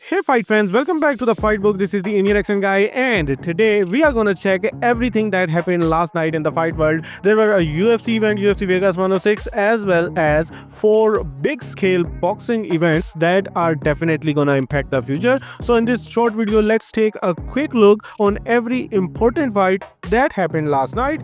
Hey fight fans, welcome back to the Fight Book. This is the Indian Action Guy, and today we are gonna check everything that happened last night in the fight world. There were a UFC event, UFC Vegas 106, as well as 4 big scale boxing events that are definitely gonna impact the future. So in this short video, let's take a quick look on every important fight that happened last night.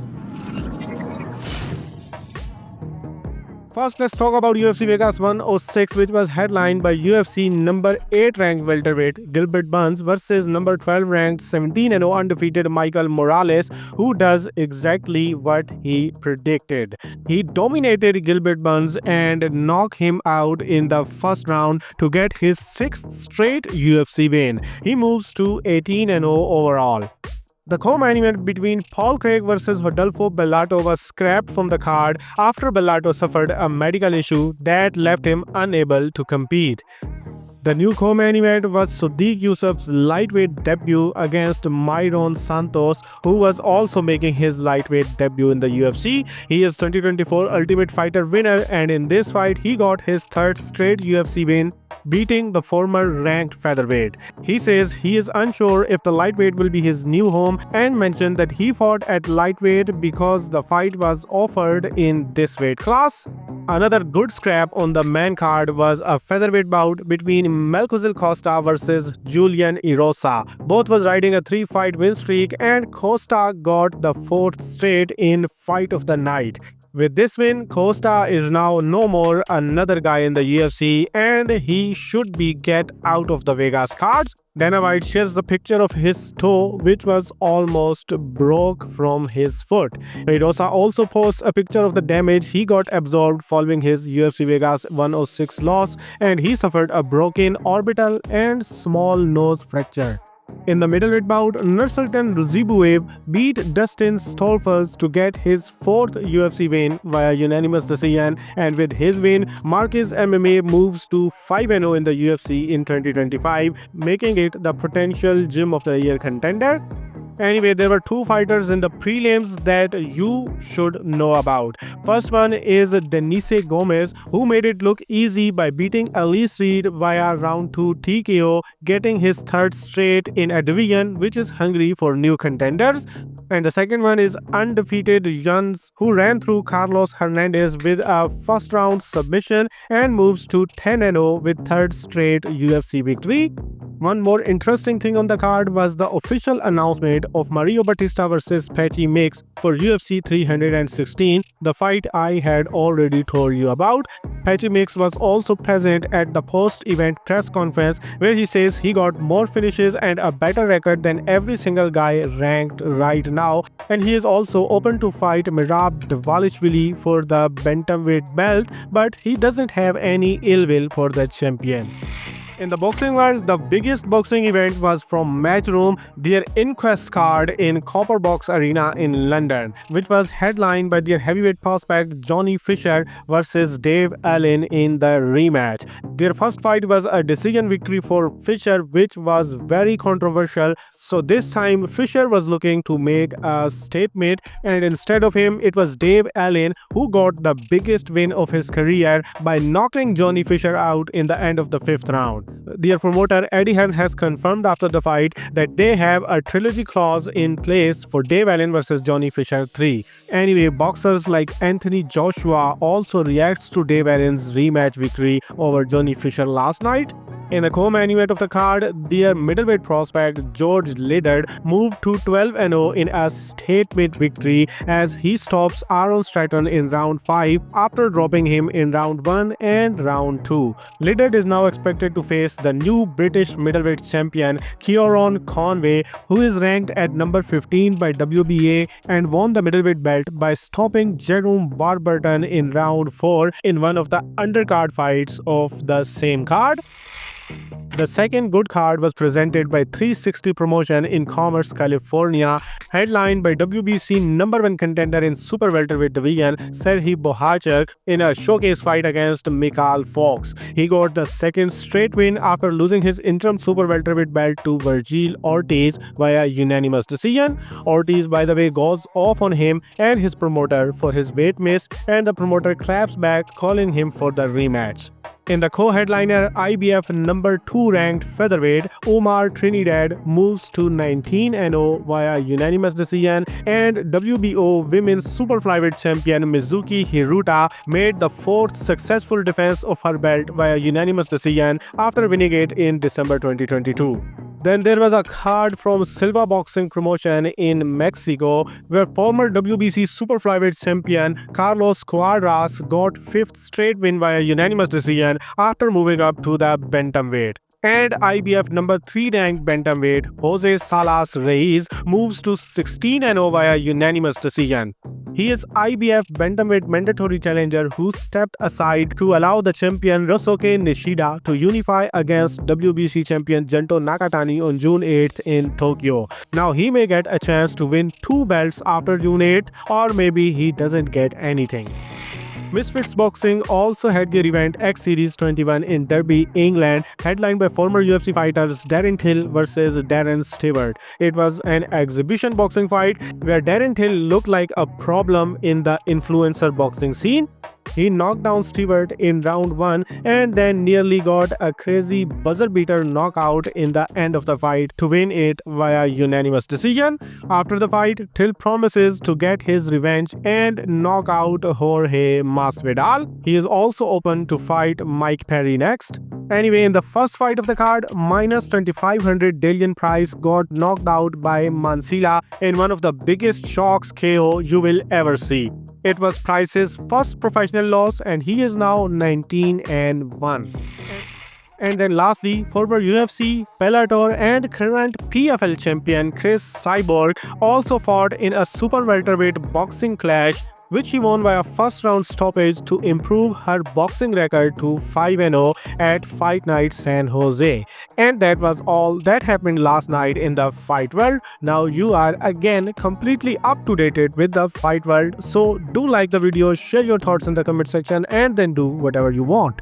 First, let's talk about UFC Vegas 106, which was headlined by UFC number 8 ranked welterweight Gilbert Burns versus number 12 ranked 17-0 undefeated Michael Morales, who does exactly what he predicted. He dominated Gilbert Burns and knocked him out in the first round to get his 6th straight UFC win. He moves to 18-0 overall. The co-main event between Paul Craig versus Rodolfo Bellato was scrapped from the card after Bellato suffered a medical issue that left him unable to compete. The new co-main event was Sodiq Yusuff's lightweight debut against Myron Santos, who was also making his lightweight debut in the UFC. He is 2024 Ultimate Fighter winner, and in this fight he got his 3rd straight UFC win, beating the former ranked featherweight. He says he is unsure if the lightweight will be his new home and mentioned that he fought at lightweight because the fight was offered in this weight class. Another good scrap on the main card was a featherweight bout between Melchizedek Costa versus Julian Erosa. Both was riding a 3-fight win streak, and Costa got the 4th straight in fight of the night. With this win, Costa is now no more another guy in the UFC, and he should be get out of the Vegas cards. Dana White shares the picture of his toe, which was almost broke from his foot. Erosa also posts a picture of the damage he got absorbed following his UFC Vegas 106 loss, and he suffered a broken orbital and small nose fracture. In the middleweight bout, Nursultan Ruziboev beat Dustin Stolfels to get his 4th UFC win via unanimous decision, and with his win, Marquez MMA moves to 5-0 in the UFC in 2025, making it the potential Gym of the Year contender. Anyway, there were 2 fighters in the prelims that you should know about. First one is Denise Gomez, who made it look easy by beating Elise Reed via round 2 TKO, getting his 3rd straight in a division which is hungry for new contenders. And the second one is undefeated Jans, who ran through Carlos Hernandez with a first round submission and moves to 10-0 with 3rd straight UFC victory. One more interesting thing on the card was the official announcement of Mario Batista versus Patchy Mix for UFC 316, the fight I had already told you about. Patchy Mix was also present at the post-event press conference, where he says he got more finishes and a better record than every single guy ranked right now, and he is also open to fight Merab Dvalishvili for the bantamweight belt, but he doesn't have any ill will for the champion. In the boxing world, the biggest boxing event was from Matchroom, their Inquest card in Copper Box Arena in London, which was headlined by their heavyweight prospect Johnny Fisher versus Dave Allen in the rematch. Their first fight was a decision victory for Fisher, which was very controversial. So this time Fisher was looking to make a statement, and instead of him, it was Dave Allen who got the biggest win of his career by knocking Johnny Fisher out in the end of the 5th round. Their promoter Eddie Hearn has confirmed after the fight that they have a trilogy clause in place for Dave Allen versus Johnny Fisher 3. Anyway, boxers like Anthony Joshua also reacts to Dave Allen's rematch victory over Johnny Fisher last night. In the co-main event of the card, their middleweight prospect George Liddard moved to 12-0 in a statement victory as he stops Aaron Stratton in round 5 after dropping him in round 1 and round 2. Liddard is now expected to face the new British middleweight champion Kieran Conway, who is ranked at number 15 by WBA and won the middleweight belt by stopping Jerome Warburton in round 4 in one of the undercard fights of the same card. The second good card was presented by 360 Promotion in Commerce, California, headlined by WBC #1 contender in super welterweight division Serhiy Bochachuk in a showcase fight against Mikhail Fox. He got the 2nd straight win after losing his interim super welterweight belt to Virgil Ortiz via unanimous decision. Ortiz, by the way, goes off on him and his promoter for his weight miss, and the promoter claps back, calling him for the rematch. In the co-headliner, IBF number 2 ranked featherweight Omar Trinidad moves to 19-0 via unanimous decision, and WBO women's super flyweight champion Mizuki Hiruta made the 4th successful defense of her belt via unanimous decision after winning it in December 2022. Then there was a card from Silva Boxing Promotion in Mexico, where former WBC super flyweight champion Carlos Cuadras got 5th straight win via unanimous decision after moving up to the bantamweight. And IBF number 3 ranked bantamweight Jose Salas Reyes moves to 16-0 via unanimous decision. He is IBF bantamweight mandatory challenger who stepped aside to allow the champion Ryosuke Nishida to unify against WBC champion Junto Nakatani on June 8th in Tokyo. Now he may get a chance to win 2 belts after June 8th, or maybe he doesn't get anything. Misfits Boxing also had their event X Series 21 in Derby, England, headlined by former UFC fighters Darren Till versus Darren Stewart. It was an exhibition boxing fight where Darren Till looked like a problem in the influencer boxing scene. He knocked down Stewart in round 1 and then nearly got a crazy buzzer-beater knockout in the end of the fight to win it via unanimous decision. After the fight, Till promises to get his revenge and knock out Jorge Masvidal. He is also open to fight Mike Perry next. Anyway, in the first fight of the card, minus 2500 Dillian Price got knocked out by Mansilla in one of the biggest shocks KO you will ever see. It was Price's first professional loss, and he is now 19-1. And then lastly, former UFC, Bellator and current PFL champion Chris Cyborg also fought in a super welterweight boxing clash, which he won via first round stoppage to improve her boxing record to 5-0 at Fight Night San Jose. And that was all that happened last night in the fight world. Now you are again completely up to date with the fight world, so do like the video, share your thoughts in the comment section, and then do whatever you want.